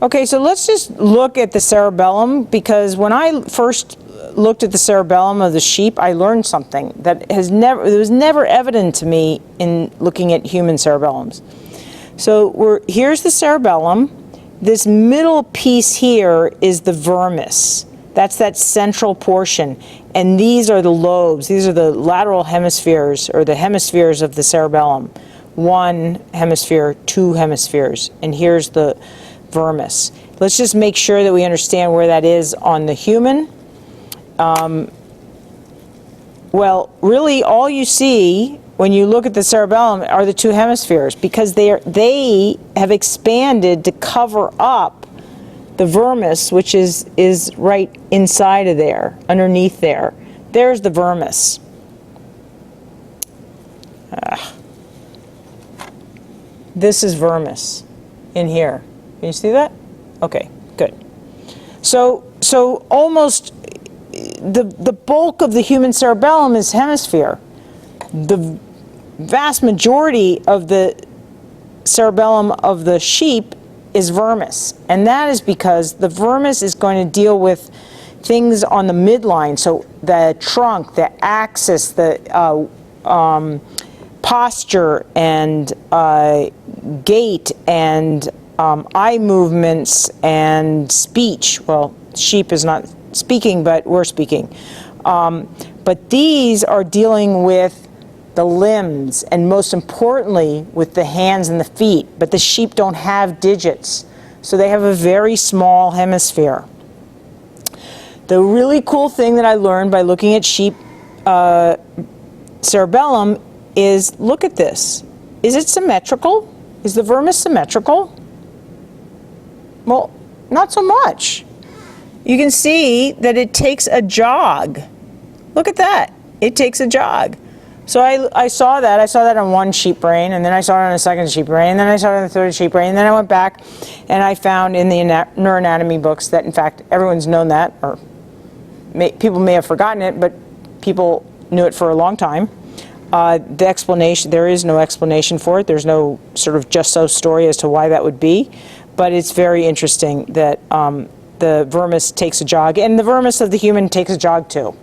Okay, so let's just look at the cerebellum, because when I first looked at the cerebellum of the sheep, I learned something that it was never evident to me in looking at human cerebellums. So here's the cerebellum. This middle piece here is the vermis. That's that central portion. And these are the lobes. These are the lateral hemispheres, or the hemispheres of the cerebellum. One hemisphere, two hemispheres. And here's the vermis. Let's just make sure that we understand where that is on the human. Well, really all you see when you look at the cerebellum are the two hemispheres, because they have expanded to cover up the vermis, which is right inside of there, underneath there. There's the vermis. This is vermis in here. Can you see that? Okay, good. So almost the bulk of the human cerebellum is hemisphere. The vast majority of the cerebellum of the sheep is vermis, and that is because the vermis is going to deal with things on the midline, so the trunk, the axis, the posture and gait and eye movements and speech. Well, sheep is not speaking, but we're speaking. But these are dealing with the limbs, and most importantly with the hands and the feet. But the sheep don't have digits, so they have a very small hemisphere. The really cool thing that I learned by looking at sheep cerebellum is, look at this. Is it symmetrical? Is the vermis symmetrical? Well, not so much. You can see that it takes a jog. Look at that. It takes a jog. So I saw that on one sheep brain, and then I saw it on a second sheep brain, and then I saw it on the third sheep brain, and then I went back and I found in the neuroanatomy books that, in fact, everyone's known that, or people may have forgotten it, but people knew it for a long time. The explanation, there is no explanation for it. There's no sort of just so story as to why that would be, but it's very interesting that the vermis takes a jog, and the vermis of the human takes a jog too.